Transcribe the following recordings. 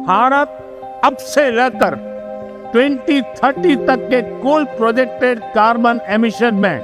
भारत अब से लेकर 2030 तक के कुल प्रोजेक्टेड कार्बन एमिशन में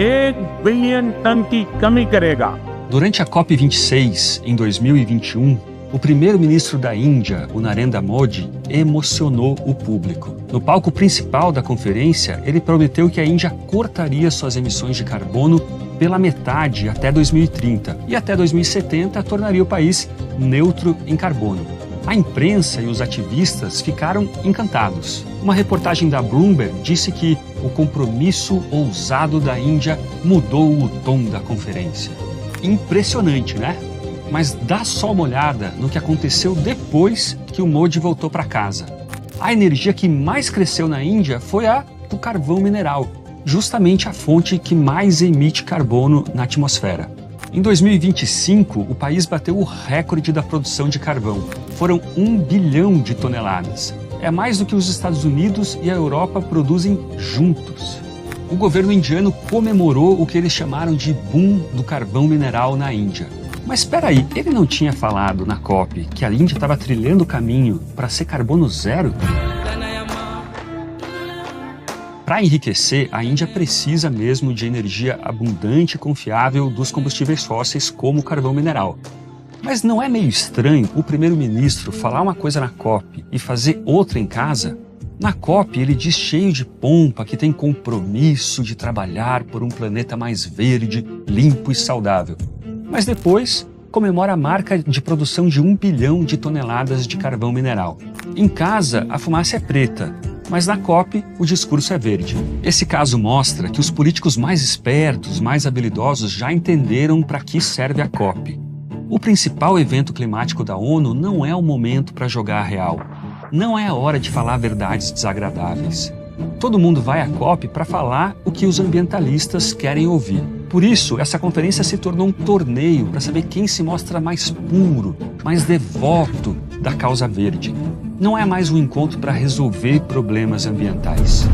1 बिलियन टन की कमी करेगा। Durante a COP26, em 2021, o primeiro-ministro da Índia, o Narendra Modi, emocionou o público. No palco principal da conferência, ele prometeu que a Índia cortaria suas emissões de carbono pela metade até 2030 e até 2070 tornaria o país neutro em carbono. A imprensa e os ativistas ficaram encantados. Uma reportagem da Bloomberg disse que o compromisso ousado da Índia mudou o tom da conferência. Impressionante, né? Mas dá só uma olhada no que aconteceu depois que o Modi voltou para casa. A energia que mais cresceu na Índia foi a do carvão mineral, justamente a fonte que mais emite carbono na atmosfera. Em 2025, o país bateu o recorde da produção de carvão. Foram 1 bilhão de toneladas. É mais do que os Estados Unidos e a Europa produzem juntos. O governo indiano comemorou o que eles chamaram de boom do carvão mineral na Índia. Mas espera aí, ele não tinha falado na COP que a Índia estava trilhando o caminho para ser carbono zero? Para enriquecer, a Índia precisa mesmo de energia abundante e confiável dos combustíveis fósseis como o carvão mineral. Mas não é meio estranho o primeiro-ministro falar uma coisa na COP e fazer outra em casa? Na COP, ele diz cheio de pompa que tem compromisso de trabalhar por um planeta mais verde, limpo e saudável. Mas depois, comemora a marca de produção de 1 bilhão de toneladas de carvão mineral. Em casa, a fumaça é preta, mas na COP, o discurso é verde. Esse caso mostra que os políticos mais espertos, mais habilidosos já entenderam para que serve a COP. O principal evento climático da ONU não é o momento para jogar a real. Não é a hora de falar verdades desagradáveis. Todo mundo vai à COP para falar o que os ambientalistas querem ouvir. Por isso, essa conferência se tornou um torneio para saber quem se mostra mais puro, mais devoto da causa verde. Não é mais um encontro para resolver problemas ambientais.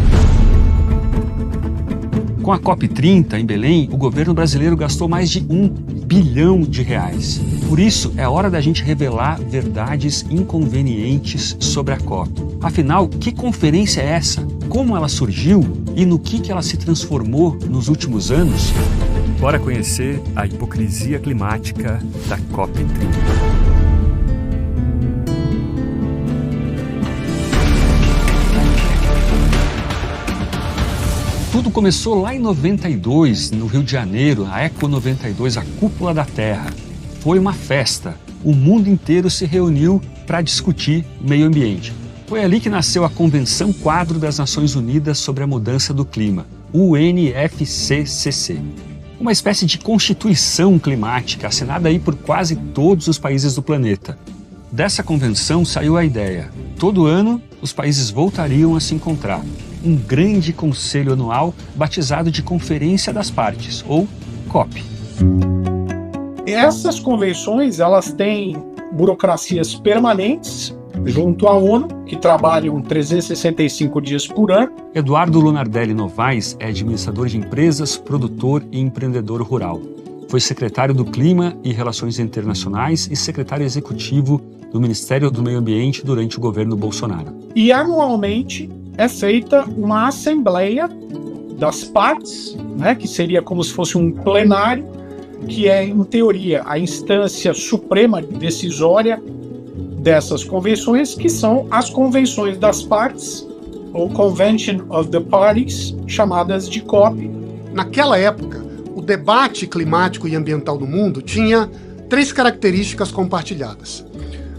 Com a COP30 em Belém, o governo brasileiro gastou mais de 1 bilhão de reais. Por isso, é hora da gente revelar verdades inconvenientes sobre a COP. Afinal, que conferência é essa? Como ela surgiu e no que ela se transformou nos últimos anos? Bora conhecer a hipocrisia climática da COP30. Tudo começou lá em 92, no Rio de Janeiro, a Eco 92, a Cúpula da Terra. Foi uma festa. O mundo inteiro se reuniu para discutir meio ambiente. Foi ali que nasceu a Convenção Quadro das Nações Unidas sobre a Mudança do Clima, UNFCCC. Uma espécie de constituição climática assinada aí por quase todos os países do planeta. Dessa convenção saiu a ideia. Todo ano, os países voltariam a se encontrar. Um grande conselho anual batizado de Conferência das Partes, ou COP. Essas convenções, elas têm burocracias permanentes junto à ONU, que trabalham 365 dias por ano. Eduardo Lunardelli Novaes é administrador de empresas, produtor e empreendedor rural. Foi secretário do Clima e Relações Internacionais e secretário executivo do Ministério do Meio Ambiente durante o governo Bolsonaro. E anualmente é feita uma assembleia das partes, né, que seria como se fosse um plenário, que é, em teoria, a instância suprema decisória dessas convenções, que são as convenções das partes, ou Convention of the Parties, chamadas de COP. Naquela época, o debate climático e ambiental no mundo tinha 3 características compartilhadas.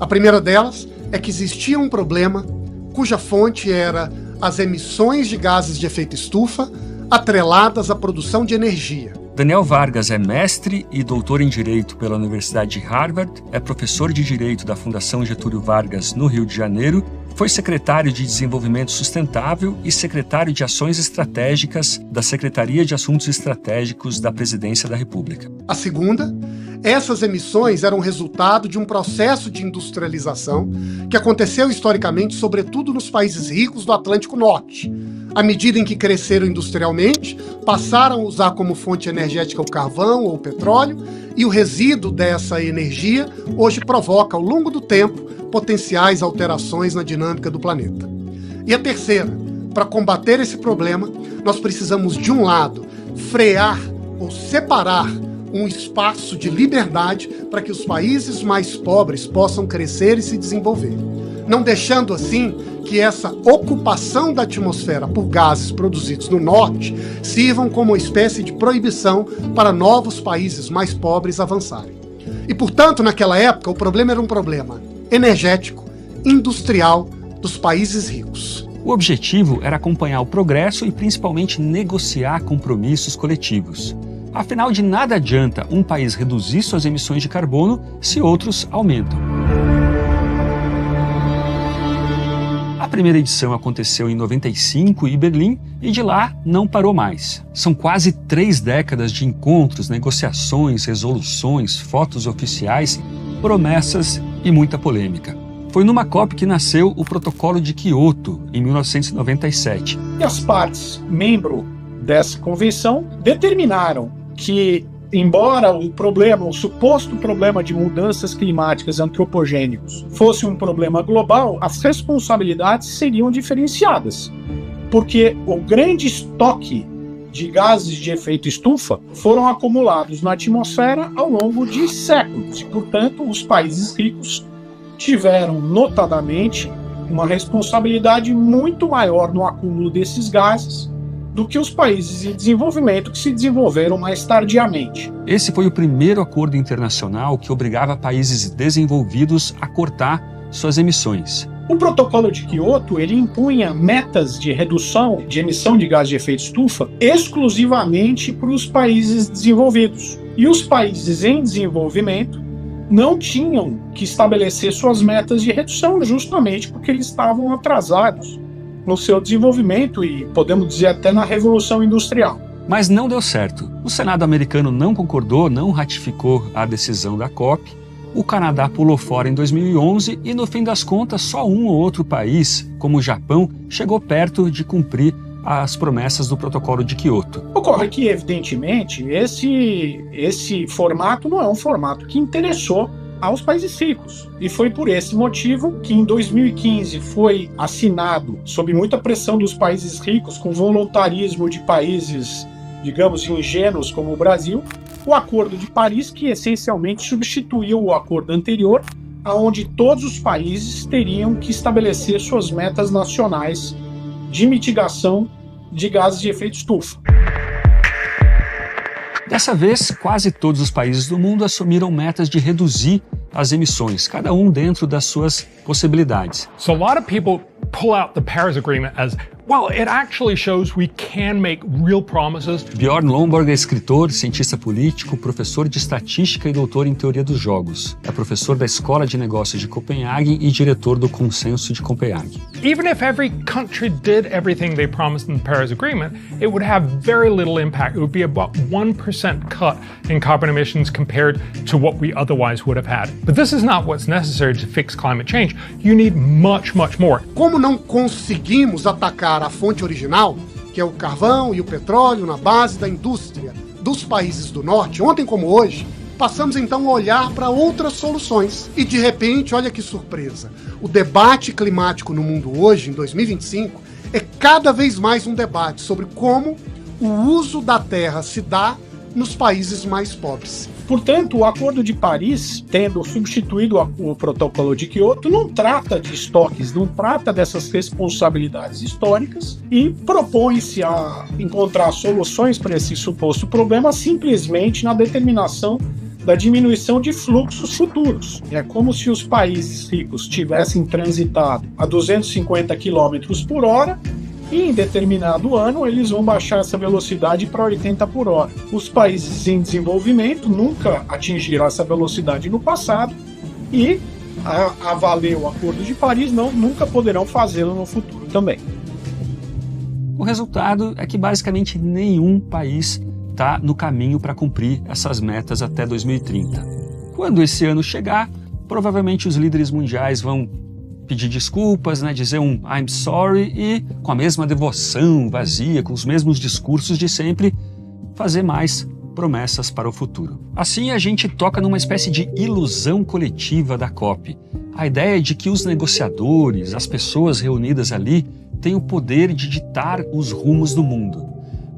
A primeira delas é que existia um problema cuja fonte era as emissões de gases de efeito estufa atreladas à produção de energia. Daniel Vargas é mestre e doutor em Direito pela Universidade de Harvard, é professor de Direito da Fundação Getúlio Vargas no Rio de Janeiro, foi secretário de Desenvolvimento Sustentável e secretário de Ações Estratégicas da Secretaria de Assuntos Estratégicos da Presidência da República. A segunda, essas emissões eram resultado de um processo de industrialização que aconteceu historicamente, sobretudo nos países ricos do Atlântico Norte. À medida em que cresceram industrialmente, passaram a usar como fonte energética o carvão ou o petróleo, e o resíduo dessa energia hoje provoca, ao longo do tempo, potenciais alterações na dinâmica do planeta. E a terceira, para combater esse problema, nós precisamos, de um lado, frear ou separar um espaço de liberdade para que os países mais pobres possam crescer e se desenvolver, não deixando assim que essa ocupação da atmosfera por gases produzidos no norte sirvam como uma espécie de proibição para novos países mais pobres avançarem. E, portanto, naquela época, o problema era um problema energético, industrial dos países ricos. O objetivo era acompanhar o progresso e principalmente negociar compromissos coletivos. Afinal, de nada adianta um país reduzir suas emissões de carbono se outros aumentam. A primeira edição aconteceu em 95 em Berlim e de lá não parou mais. São quase 3 décadas de encontros, negociações, resoluções, fotos oficiais, promessas e muita polêmica. Foi numa COP que nasceu o Protocolo de Quioto, em 1997. E as partes, membro dessa convenção, determinaram que, embora o suposto problema de mudanças climáticas antropogênicos fosse um problema global, as responsabilidades seriam diferenciadas, porque o grande estoque de gases de efeito estufa foram acumulados na atmosfera ao longo de séculos e, portanto, os países ricos tiveram, notadamente, uma responsabilidade muito maior no acúmulo desses gases do que os países em desenvolvimento que se desenvolveram mais tardiamente. Esse foi o primeiro acordo internacional que obrigava países desenvolvidos a cortar suas emissões. O Protocolo de Quioto, ele impunha metas de redução de emissão de gás de efeito estufa exclusivamente para os países desenvolvidos. E os países em desenvolvimento não tinham que estabelecer suas metas de redução justamente porque eles estavam atrasados no seu desenvolvimento e, podemos dizer, até na Revolução Industrial. Mas não deu certo. O Senado americano não concordou, não ratificou a decisão da COP. O Canadá pulou fora em 2011 e, no fim das contas, só um ou outro país, como o Japão, chegou perto de cumprir as promessas do Protocolo de Quioto. Ocorre que, evidentemente, esse formato não é um formato que interessou aos países ricos. E foi por esse motivo que em 2015 foi assinado, sob muita pressão dos países ricos, com voluntarismo de países, digamos, ingênuos como o Brasil, o Acordo de Paris, que essencialmente substituiu o acordo anterior, onde todos os países teriam que estabelecer suas metas nacionais de mitigação de gases de efeito estufa. Dessa vez, quase todos os países do mundo assumiram metas de reduzir as emissões, cada um dentro das suas possibilidades. So a lot of people pull out the Paris Agreement as, well, it actually shows we can make real promises. Bjorn Lomborg é escritor, cientista político, professor de estatística e doutor em teoria dos jogos. É professor da Escola de Negócios de Copenhague e diretor do Consenso de Copenhague. Even if every country did everything they promised in the Paris Agreement, it would have very little impact. It would be about 1% cut in carbon emissions compared to what we otherwise would have had. But this is not what's necessary to fix climate change. You need much, much more. Como não conseguimos atacar a fonte original, que é o carvão e o petróleo na base da indústria dos países do norte, ontem como hoje, passamos então a olhar para outras soluções. E de repente, olha que surpresa, o debate climático no mundo hoje, em 2025, é cada vez mais um debate sobre como o uso da terra se dá nos países mais pobres. Portanto, o Acordo de Paris, tendo substituído o Protocolo de Quioto, não trata de estoques, não trata dessas responsabilidades históricas e propõe-se a encontrar soluções para esse suposto problema simplesmente na determinação da diminuição de fluxos futuros. É como se os países ricos tivessem transitado a 250 km por hora e em determinado ano eles vão baixar essa velocidade para 80 por hora. Os países em desenvolvimento nunca atingiram essa velocidade no passado e, a valer o Acordo de Paris, nunca poderão fazê-lo no futuro também. O resultado é que basicamente nenhum país está no caminho para cumprir essas metas até 2030. Quando esse ano chegar, provavelmente os líderes mundiais vão pedir desculpas, dizer um I'm sorry e, com a mesma devoção vazia, com os mesmos discursos de sempre, fazer mais promessas para o futuro. Assim, a gente toca numa espécie de ilusão coletiva da COP. A ideia de que os negociadores, as pessoas reunidas ali, têm o poder de ditar os rumos do mundo.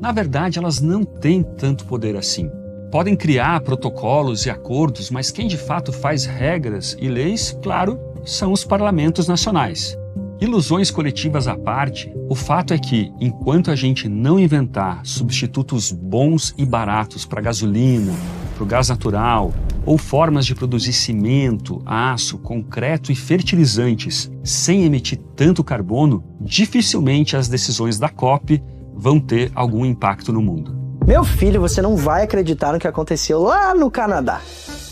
Na verdade, elas não têm tanto poder assim. Podem criar protocolos e acordos, mas quem de fato faz regras e leis, claro, são os parlamentos nacionais. Ilusões coletivas à parte, o fato é que, enquanto a gente não inventar substitutos bons e baratos para a gasolina, para o gás natural, ou formas de produzir cimento, aço, concreto e fertilizantes sem emitir tanto carbono, dificilmente as decisões da COP vão ter algum impacto no mundo. Meu filho, você não vai acreditar no que aconteceu lá no Canadá.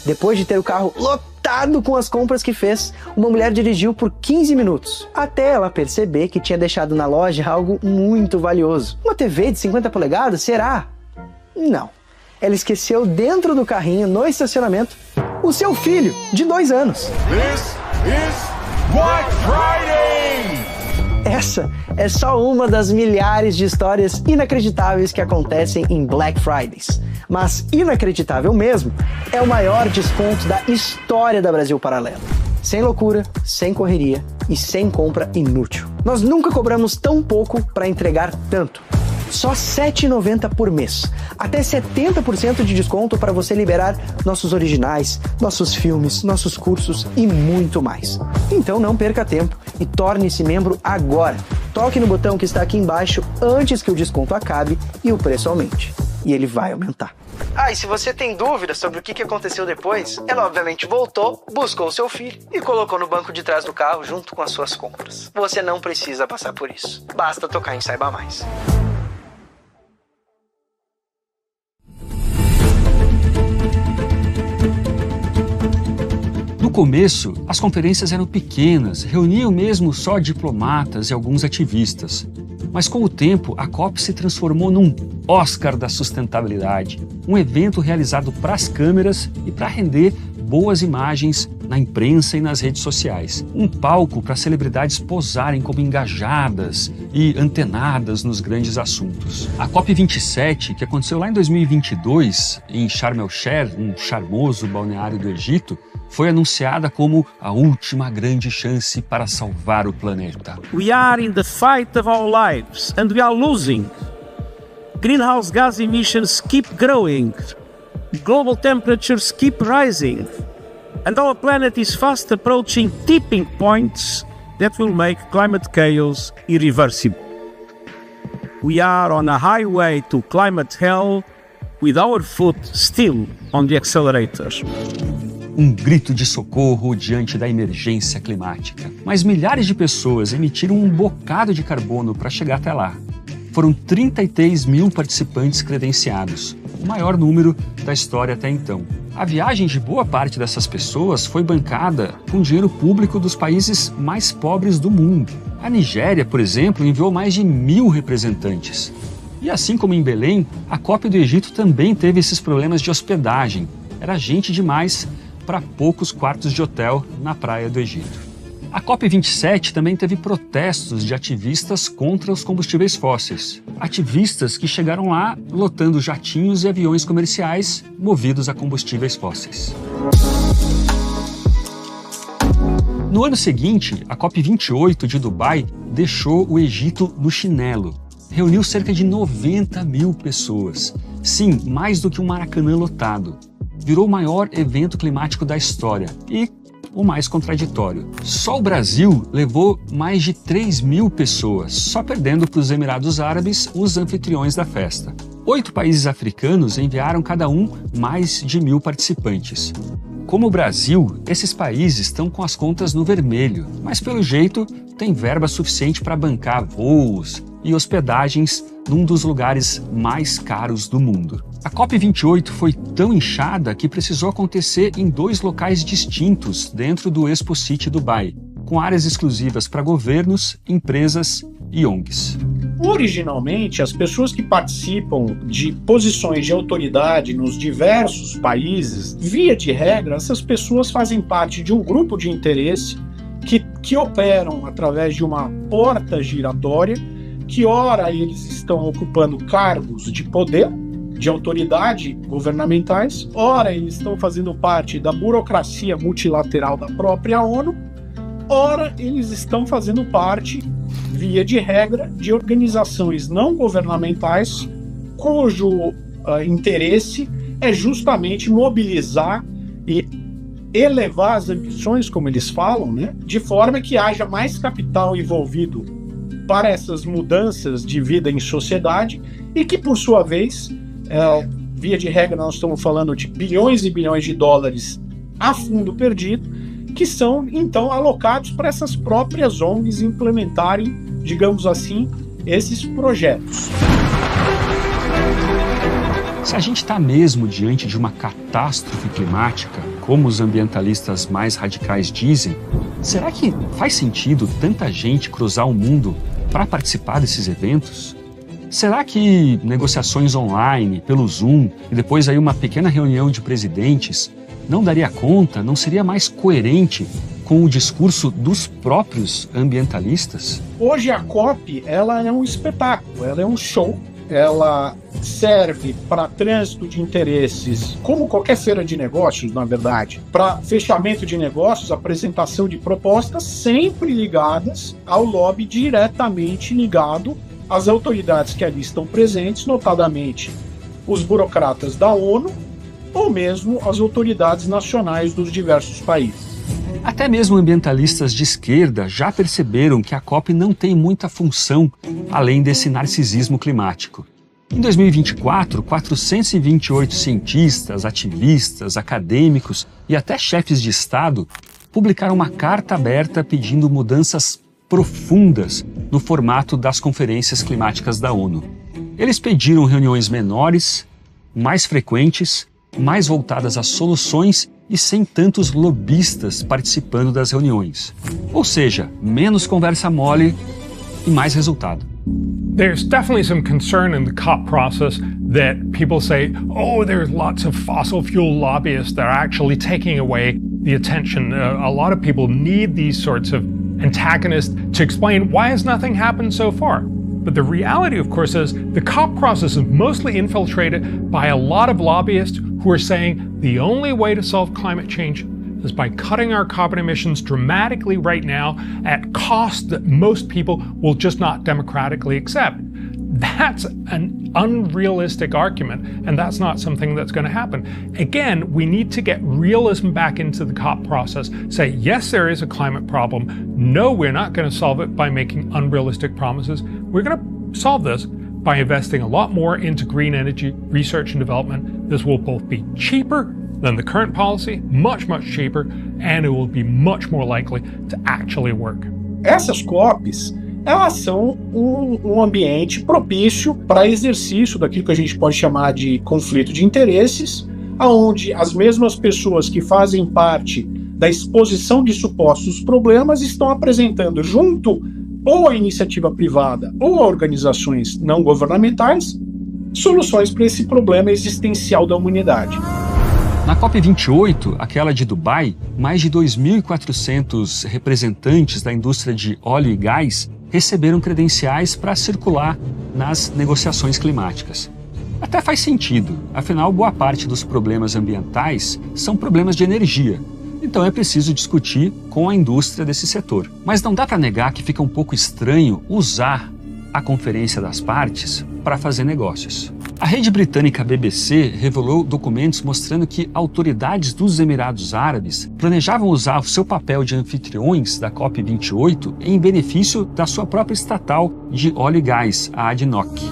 Depois de ter o carro lotado com as compras que fez, uma mulher dirigiu por 15 minutos, até ela perceber que tinha deixado na loja algo muito valioso. Uma TV de 50 polegadas, será? Não. Ela esqueceu dentro do carrinho, no estacionamento, o seu filho, de 2 anos. This is Black Friday! Essa é só uma das milhares de histórias inacreditáveis que acontecem em Black Fridays. Mas inacreditável mesmo é o maior desconto da história da Brasil Paralelo. Sem loucura, sem correria e sem compra inútil. Nós nunca cobramos tão pouco para entregar tanto. Só R$ 7,90 por mês. Até 70% de desconto para você liberar nossos originais, nossos filmes, nossos cursos e muito mais. Então não perca tempo e torne-se membro agora. Toque no botão que está aqui embaixo antes que o desconto acabe e o preço aumente. E ele vai aumentar. E se você tem dúvidas sobre o que aconteceu depois, ela obviamente voltou, buscou o seu filho e colocou no banco de trás do carro junto com as suas compras. Você não precisa passar por isso. Basta tocar em Saiba Mais. No começo, as conferências eram pequenas, reuniam mesmo só diplomatas e alguns ativistas. Mas com o tempo, a COP se transformou num Oscar da sustentabilidade, um evento realizado para as câmeras e para render boas imagens na imprensa e nas redes sociais. Um palco para celebridades posarem como engajadas e antenadas nos grandes assuntos. A COP27, que aconteceu lá em 2022, em Sharm el-Sheikh, um charmoso balneário do Egito, foi anunciada como a última grande chance para salvar o planeta. We are in the fight of our lives and we are losing. Greenhouse gas emissions keep growing. Global temperatures keep rising. And our planet is fast approaching tipping points that will make climate chaos irreversible. We are on a highway to climate hell with our foot still on the accelerator. Um grito de socorro diante da emergência climática. Mas milhares de pessoas emitiram um bocado de carbono para chegar até lá. Foram 33 mil participantes credenciados, o maior número da história até então. A viagem de boa parte dessas pessoas foi bancada com dinheiro público dos países mais pobres do mundo. A Nigéria, por exemplo, enviou mais de 1.000 representantes. E assim como em Belém, a COP do Egito também teve esses problemas de hospedagem. Era gente demais para poucos quartos de hotel na praia do Egito. A COP27 também teve protestos de ativistas contra os combustíveis fósseis. Ativistas que chegaram lá lotando jatinhos e aviões comerciais movidos a combustíveis fósseis. No ano seguinte, a COP28 de Dubai deixou o Egito no chinelo. Reuniu cerca de 90 mil pessoas. Sim, mais do que um Maracanã lotado. Virou o maior evento climático da história e o mais contraditório. Só o Brasil levou mais de 3 mil pessoas, só perdendo para os Emirados Árabes, os anfitriões da festa. 8 países africanos enviaram cada um mais de 1.000 participantes. Como o Brasil, esses países estão com as contas no vermelho, mas pelo jeito tem verba suficiente para bancar voos e hospedagens num dos lugares mais caros do mundo. A COP28 foi tão inchada que precisou acontecer em 2 locais distintos dentro do Expo City Dubai, com áreas exclusivas para governos, empresas e ONGs. Originalmente, as pessoas que participam de posições de autoridade nos diversos países, via de regra, essas pessoas fazem parte de um grupo de interesse que operam através de uma porta giratória, que ora eles estão ocupando cargos de poder, de autoridade governamentais, ora eles estão fazendo parte da burocracia multilateral da própria ONU, ora eles estão fazendo parte, via de regra, de organizações não governamentais cujo interesse é justamente mobilizar e elevar as ambições, como eles falam, né, de forma que haja mais capital envolvido para essas mudanças de vida em sociedade e que, por sua vez, via de regra, nós estamos falando de bilhões e bilhões de dólares a fundo perdido, que são, então, alocados para essas próprias ONGs implementarem, digamos assim, esses projetos. Se a gente está mesmo diante de uma catástrofe climática, como os ambientalistas mais radicais dizem, será que faz sentido tanta gente cruzar o mundo para participar desses eventos? Será que negociações online, pelo Zoom, e depois aí uma pequena reunião de presidentes, não daria conta, não seria mais coerente com o discurso dos próprios ambientalistas? Hoje a COP, ela é um espetáculo, ela é um show, ela serve para trânsito de interesses, como qualquer feira de negócios, na verdade, para fechamento de negócios, apresentação de propostas sempre ligadas ao lobby, diretamente ligado às autoridades que ali estão presentes, notadamente os burocratas da ONU ou mesmo as autoridades nacionais dos diversos países. Até mesmo ambientalistas de esquerda já perceberam que a COP não tem muita função além desse narcisismo climático. Em 2024, 428 cientistas, ativistas, acadêmicos e até chefes de Estado publicaram uma carta aberta pedindo mudanças profundas no formato das conferências climáticas da ONU. Eles pediram reuniões menores, mais frequentes, mais voltadas a soluções e sem tantos lobistas participando das reuniões. Ou seja, menos conversa mole e mais resultado. There's definitely some concern in the COP process that people say, oh, there's lots of fossil fuel lobbyists that are actually taking away the attention. A lot of people need these sorts of antagonists to explain why has nothing happened so far. But the reality, of course, is the COP process is mostly infiltrated by a lot of lobbyists who are saying the only way to solve climate change is by cutting our carbon emissions dramatically right now at costs that most people will just not democratically accept. That's an unrealistic argument, and that's not something that's going to happen. Again, we need to get realism back into the COP process. Say, yes, there is a climate problem. No, we're not going to solve it by making unrealistic promises. We're going to solve this by investing a lot more into green energy research and development. This will both be cheaper than the current policy, much, much cheaper, and it will be much more likely to actually work. Essas COPs, elas são um ambiente propício para exercício daquilo que a gente pode chamar de conflito de interesses, onde as mesmas pessoas que fazem parte da exposição de supostos problemas estão apresentando junto ou à iniciativa privada ou a organizações não governamentais soluções para esse problema existencial da humanidade. Na COP28, aquela de Dubai, mais de 2.400 representantes da indústria de óleo e gás receberam credenciais para circular nas negociações climáticas. Até faz sentido, afinal, boa parte dos problemas ambientais são problemas de energia. Então é preciso discutir com a indústria desse setor. Mas não dá para negar que fica um pouco estranho usar a Conferência das Partes para fazer negócios. A rede britânica BBC revelou documentos mostrando que autoridades dos Emirados Árabes planejavam usar o seu papel de anfitriões da COP28 em benefício da sua própria estatal de óleo e gás, a ADNOC.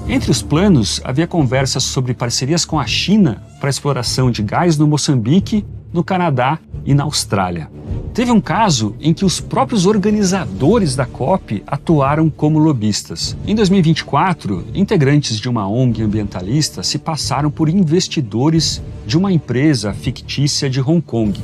Entre os planos, havia conversas sobre parcerias com a China para a exploração de gás no Moçambique, no Canadá e na Austrália. Teve um caso em que os próprios organizadores da COP atuaram como lobistas. Em 2024, integrantes de uma ONG ambientalista se passaram por investidores de uma empresa fictícia de Hong Kong.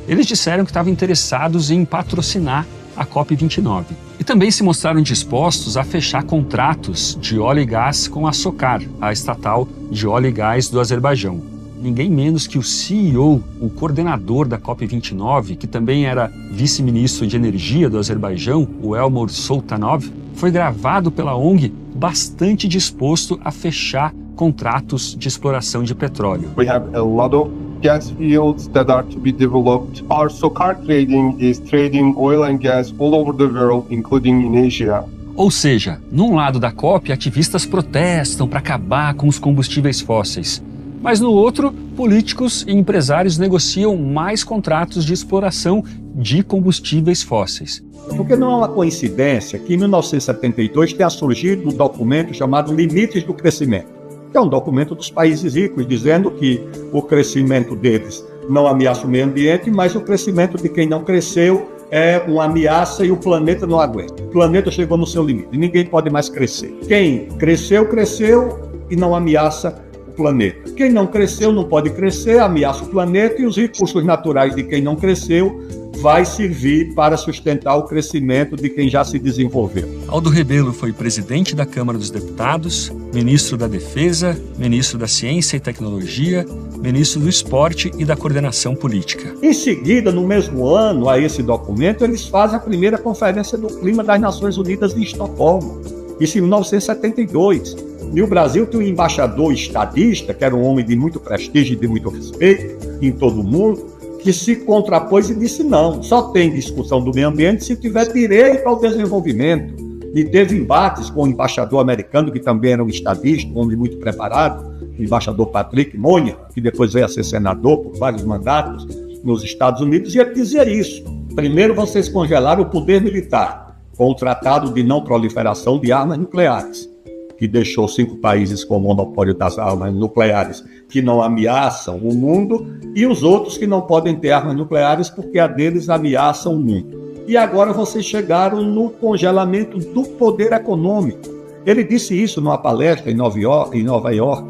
Eles disseram que estavam interessados em patrocinar a COP29. E também se mostraram dispostos a fechar contratos de óleo e gás com a SOCAR, a estatal de óleo e gás do Azerbaijão. Ninguém menos que o CEO, o coordenador da COP29, que também era vice-ministro de energia do Azerbaijão, o Elmur Sultanov, foi gravado pela ONG bastante disposto a fechar contratos de exploração de petróleo. We have a lot of gas fields that are to be developed. Our SOCAR trading is trading oil and gas all over the world, including in Asia. Ou seja, num lado da COP, ativistas protestam para acabar com os combustíveis fósseis. Mas no outro, políticos e empresários negociam mais contratos de exploração de combustíveis fósseis. Porque não é uma coincidência que em 1972 tenha surgido um documento chamado Limites do Crescimento, que é um documento dos países ricos, dizendo que o crescimento deles não ameaça o meio ambiente, mas o crescimento de quem não cresceu é uma ameaça e o planeta não aguenta. O planeta chegou no seu limite, ninguém pode mais crescer. Quem cresceu, cresceu e não ameaça planeta. Quem não cresceu não pode crescer, ameaça o planeta e os recursos naturais de quem não cresceu vai servir para sustentar o crescimento de quem já se desenvolveu. Aldo Rebelo foi presidente da Câmara dos Deputados, ministro da Defesa, ministro da Ciência e Tecnologia, ministro do Esporte e da Coordenação Política. Em seguida, no mesmo ano, a esse documento, eles fazem a primeira Conferência do Clima das Nações Unidas em Estocolmo, isso em 1972. E o Brasil tem um embaixador estadista, que era um homem de muito prestígio e de muito respeito em todo o mundo, que se contrapôs e disse não, só tem discussão do meio ambiente se tiver direito ao desenvolvimento. E teve embates com o embaixador americano, que também era um estadista, um homem muito preparado, o embaixador Patrick Moynihan, que depois veio a ser senador por vários mandatos nos Estados Unidos, e ele dizia isso. Primeiro vocês congelaram o poder militar, com o Tratado de Não Proliferação de Armas Nucleares, que deixou 5 países com o monopólio das armas nucleares que não ameaçam o mundo e os outros que não podem ter armas nucleares porque a deles ameaçam o mundo. E agora vocês chegaram no congelamento do poder econômico. Ele disse isso numa palestra em Nova York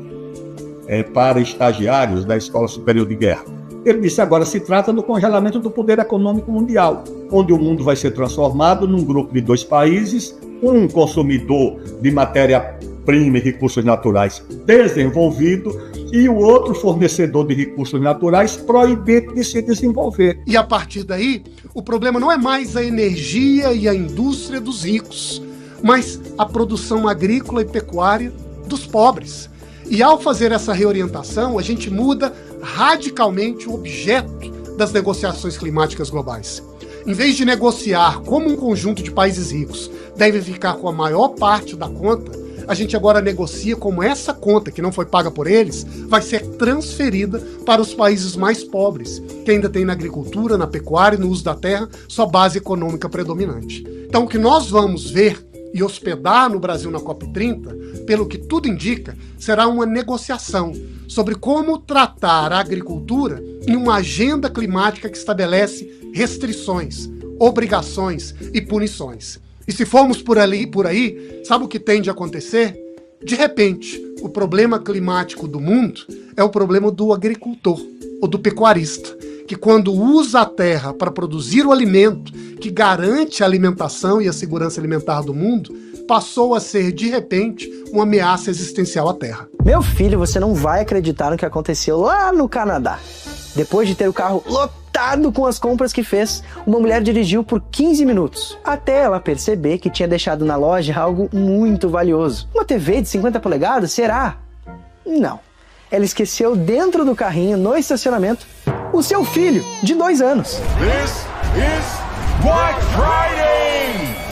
para estagiários da Escola Superior de Guerra. Ele disse agora se trata do congelamento do poder econômico mundial, onde o mundo vai ser transformado num grupo de 2 países, um consumidor de matéria-prima e recursos naturais desenvolvido e o outro fornecedor de recursos naturais proibido de se desenvolver. E a partir daí, o problema não é mais a energia e a indústria dos ricos, mas a produção agrícola e pecuária dos pobres. E ao fazer essa reorientação, a gente muda radicalmente o objeto das negociações climáticas globais. Em vez de negociar como um conjunto de países ricos deve ficar com a maior parte da conta, a gente agora negocia como essa conta, que não foi paga por eles, vai ser transferida para os países mais pobres, que ainda têm na agricultura, na pecuária e no uso da terra sua base econômica predominante. Então o que nós vamos ver e hospedar no Brasil na COP30, pelo que tudo indica, será uma negociação sobre como tratar a agricultura em uma agenda climática que estabelece restrições, obrigações e punições. E se formos por aí, sabe o que tende a acontecer? De repente, o problema climático do mundo é o problema do agricultor ou do pecuarista, que quando usa a terra para produzir o alimento que garante a alimentação e a segurança alimentar do mundo, passou a ser, de repente, uma ameaça existencial à terra. Meu filho, você não vai acreditar no que aconteceu lá no Canadá. Depois de ter o carro lotado com as compras que fez, uma mulher dirigiu por 15 minutos, até ela perceber que tinha deixado na loja algo muito valioso. Uma TV de 50 polegadas, será? Não. Ela esqueceu dentro do carrinho, no estacionamento, o seu filho, de 2 anos. This is Black Friday!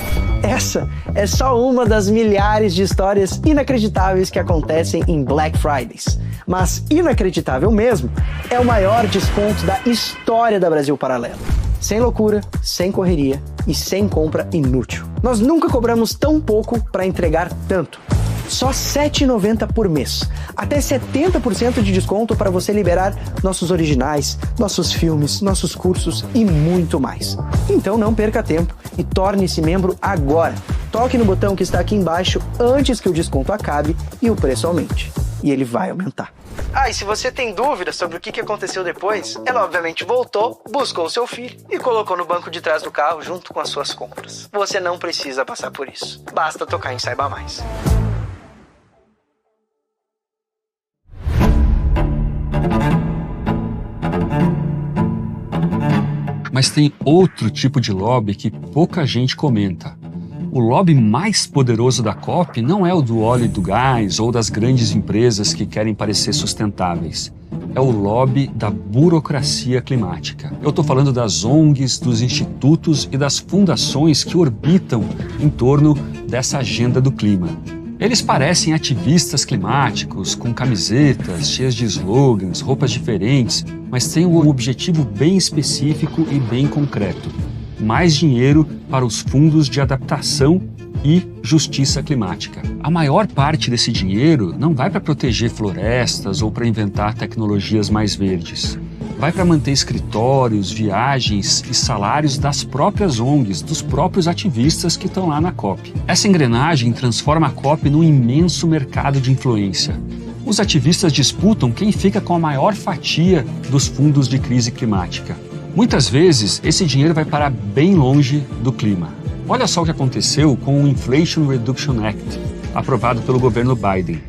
Essa é só uma das milhares de histórias inacreditáveis que acontecem em Black Fridays. Mas inacreditável mesmo é o maior desconto da história da Brasil Paralelo. Sem loucura, sem correria e sem compra inútil. Nós nunca cobramos tão pouco para entregar tanto. Só R$ 7,90 por mês. Até 70% de desconto para você liberar nossos originais, nossos filmes, nossos cursos e muito mais. Então não perca tempo e torne-se membro agora. Toque no botão que está aqui embaixo antes que o desconto acabe e o preço aumente. E ele vai aumentar. Ah, e se você tem dúvidas sobre o que aconteceu depois, ela obviamente voltou, buscou o seu filho e colocou no banco de trás do carro junto com as suas compras. Você não precisa passar por isso. Basta tocar em Saiba Mais. Mas tem outro tipo de lobby que pouca gente comenta. O lobby mais poderoso da COP não é o do óleo e do gás ou das grandes empresas que querem parecer sustentáveis. É o lobby da burocracia climática. Eu estou falando das ONGs, dos institutos e das fundações que orbitam em torno dessa agenda do clima. Eles parecem ativistas climáticos, com camisetas cheias de slogans, roupas diferentes, mas têm um objetivo bem específico e bem concreto: mais dinheiro para os fundos de adaptação e justiça climática. A maior parte desse dinheiro não vai para proteger florestas ou para inventar tecnologias mais verdes. Vai para manter escritórios, viagens e salários das próprias ONGs, dos próprios ativistas que estão lá na COP. Essa engrenagem transforma a COP num imenso mercado de influência. Os ativistas disputam quem fica com a maior fatia dos fundos de crise climática. Muitas vezes, esse dinheiro vai parar bem longe do clima. Olha só o que aconteceu com o Inflation Reduction Act, aprovado pelo governo Biden.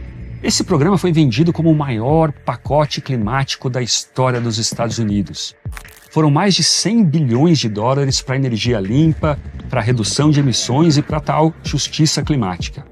Esse programa foi vendido como o maior pacote climático da história dos Estados Unidos. Foram mais de 100 bilhões de dólares para energia limpa, para redução de emissões e para tal justiça climática.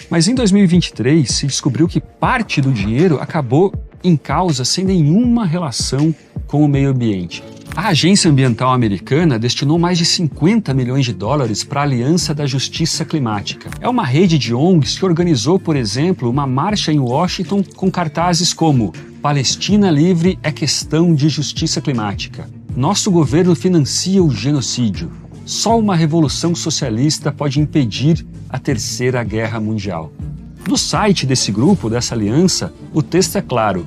Mas em 2023 se descobriu que parte do dinheiro acabou em causa sem nenhuma relação com o meio ambiente. A Agência Ambiental Americana destinou mais de 50 milhões de dólares para a Aliança da Justiça Climática. É uma rede de ONGs que organizou, por exemplo, uma marcha em Washington com cartazes como "Palestina livre é questão de justiça climática", "Nosso governo financia o genocídio", "Só uma revolução socialista pode impedir a Terceira Guerra Mundial". No site desse grupo, dessa aliança, o texto é claro: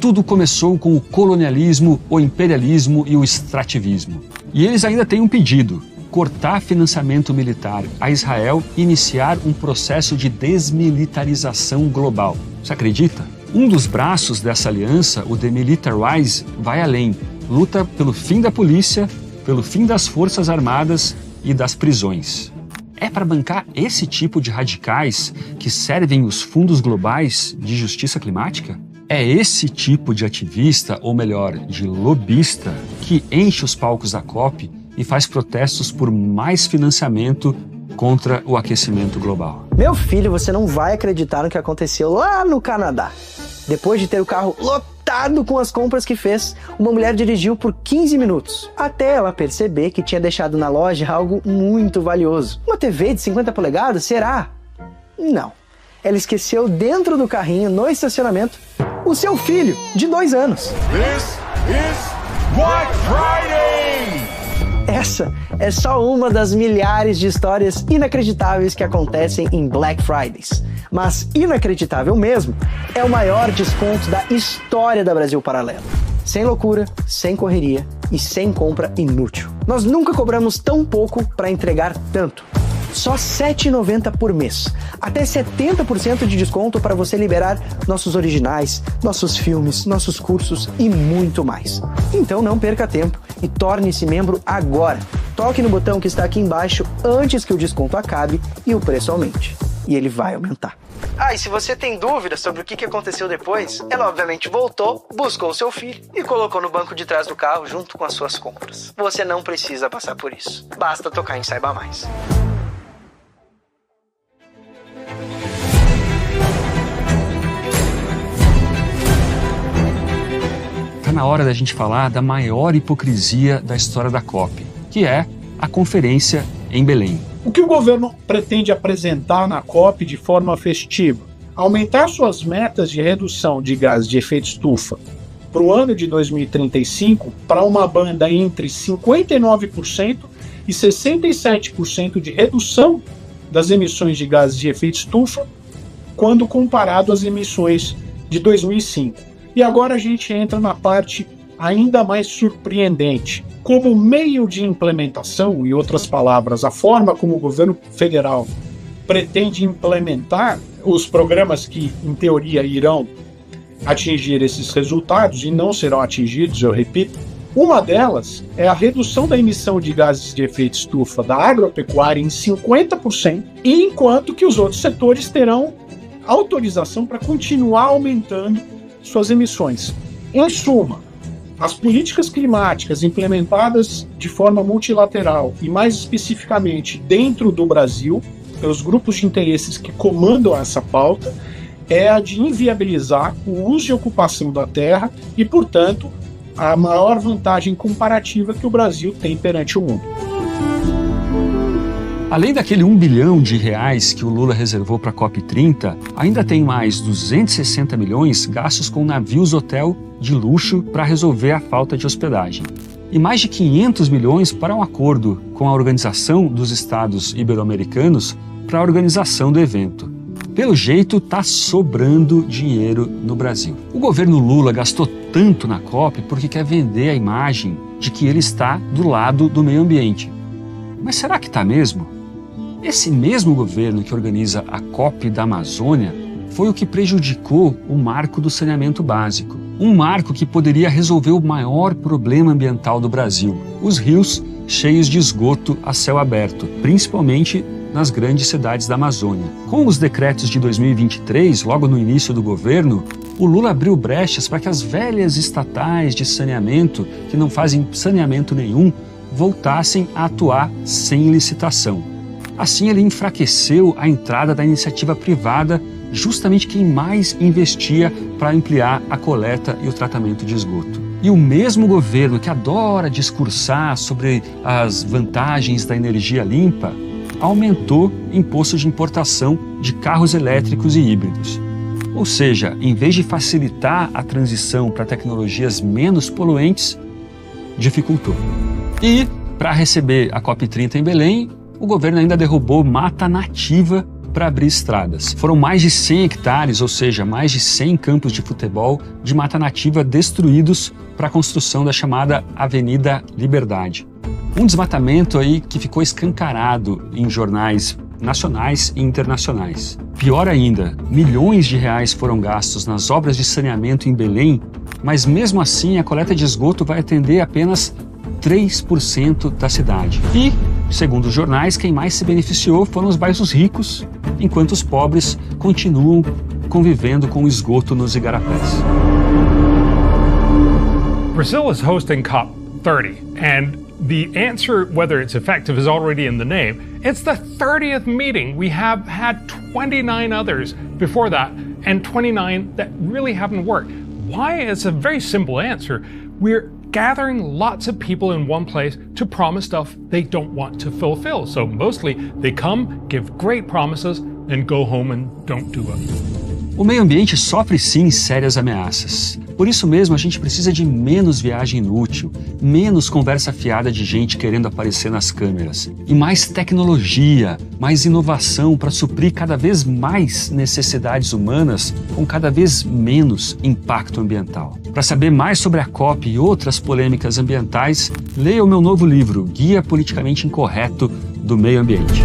tudo começou com o colonialismo, o imperialismo e o extrativismo. E eles ainda têm um pedido: cortar financiamento militar a Israel e iniciar um processo de desmilitarização global. Você acredita? Um dos braços dessa aliança, o Demilitarize, vai além. Luta pelo fim da polícia, pelo fim das forças armadas e das prisões. É para bancar esse tipo de radicais que servem os fundos globais de justiça climática? É esse tipo de ativista, ou melhor, de lobista, que enche os palcos da COP e faz protestos por mais financiamento contra o aquecimento global. Meu filho, você não vai acreditar no que aconteceu lá no Canadá. Depois de ter o carro lotado com as compras que fez, uma mulher dirigiu por 15 minutos, até ela perceber que tinha deixado na loja algo muito valioso. Uma TV de 50 polegadas, será? Não. Ela esqueceu dentro do carrinho, no estacionamento, o seu filho, de 2 anos. This is Black Friday! Essa é só uma das milhares de histórias inacreditáveis que acontecem em Black Fridays. Mas inacreditável mesmo é o maior desconto da história da Brasil Paralelo. Sem loucura, sem correria e sem compra inútil. Nós nunca cobramos tão pouco para entregar tanto. Só R$ 7,90 por mês. Até 70% de desconto para você liberar nossos originais, nossos filmes, nossos cursos e muito mais. Então não perca tempo e torne-se membro agora. Toque no botão que está aqui embaixo antes que o desconto acabe e o preço aumente. E ele vai aumentar. Ah, e se você tem dúvidas sobre o que aconteceu depois, ela obviamente voltou, buscou o seu filho e colocou no banco de trás do carro junto com as suas compras. Você não precisa passar por isso. Basta tocar em Saiba Mais. Está na hora da gente falar da maior hipocrisia da história da COP, que é a conferência em Belém. O que o governo pretende apresentar na COP de forma festiva? Aumentar suas metas de redução de gases de efeito estufa para o ano de 2035 para uma banda entre 59% e 67% de redução das emissões de gases de efeito estufa quando comparado às emissões de 2005. E agora a gente entra na parte ainda mais surpreendente. Como meio de implementação, em outras palavras, a forma como o governo federal pretende implementar os programas que, em teoria, irão atingir esses resultados e não serão atingidos, eu repito, uma delas é a redução da emissão de gases de efeito estufa da agropecuária em 50%, enquanto que os outros setores terão autorização para continuar aumentando suas emissões. Em suma, as políticas climáticas implementadas de forma multilateral e mais especificamente dentro do Brasil pelos grupos de interesses que comandam essa pauta é a de inviabilizar o uso e ocupação da terra e, portanto, a maior vantagem comparativa que o Brasil tem perante o mundo. Além daquele R$1 bilhão que o Lula reservou para a COP30, ainda tem mais 260 milhões gastos com navios hotel de luxo para resolver a falta de hospedagem. E mais de 500 milhões para um acordo com a Organização dos Estados Ibero-Americanos para a organização do evento. Pelo jeito, está sobrando dinheiro no Brasil. O governo Lula gastou tanto na COP porque quer vender a imagem de que ele está do lado do meio ambiente. Mas será que está mesmo? Esse mesmo governo que organiza a COP da Amazônia foi o que prejudicou o marco do saneamento básico. Um marco que poderia resolver o maior problema ambiental do Brasil: os rios cheios de esgoto a céu aberto, principalmente nas grandes cidades da Amazônia. Com os decretos de 2023, logo no início do governo, o Lula abriu brechas para que as velhas estatais de saneamento, que não fazem saneamento nenhum, voltassem a atuar sem licitação. Assim, ele enfraqueceu a entrada da iniciativa privada, justamente quem mais investia para ampliar a coleta e o tratamento de esgoto. E o mesmo governo que adora discursar sobre as vantagens da energia limpa, aumentou imposto de importação de carros elétricos e híbridos. Ou seja, em vez de facilitar a transição para tecnologias menos poluentes, dificultou. E, para receber a COP30 em Belém, o governo ainda derrubou mata nativa para abrir estradas. Foram mais de 100 hectares, ou seja, mais de 100 campos de futebol de mata nativa destruídos para a construção da chamada Avenida Liberdade. Um desmatamento aí que ficou escancarado em jornais nacionais e internacionais. Pior ainda, milhões de reais foram gastos nas obras de saneamento em Belém, mas mesmo assim a coleta de esgoto vai atender apenas 3% da cidade. E, segundo os jornais, quem mais se beneficiou foram os bairros ricos, enquanto os pobres continuam convivendo com o esgoto nos igarapés. Brazil is hosting COP30, and the answer, whether it's effective, is already in the name. It's the 30th meeting. We have had 29 others before that, and 29 that really haven't worked. Why? It's a very simple answer. We're gathering lots of people in one place to promise stuff they don't want to fulfill. So mostly they come, give great promises, and go home and don't do it. O meio ambiente sofre sim sérias ameaças. Por isso mesmo a gente precisa de menos viagem inútil, menos conversa fiada de gente querendo aparecer nas câmeras e mais tecnologia, mais inovação para suprir cada vez mais necessidades humanas com cada vez menos impacto ambiental. Para saber mais sobre a COP e outras polêmicas ambientais, leia o meu novo livro, Guia Politicamente Incorreto do Meio Ambiente.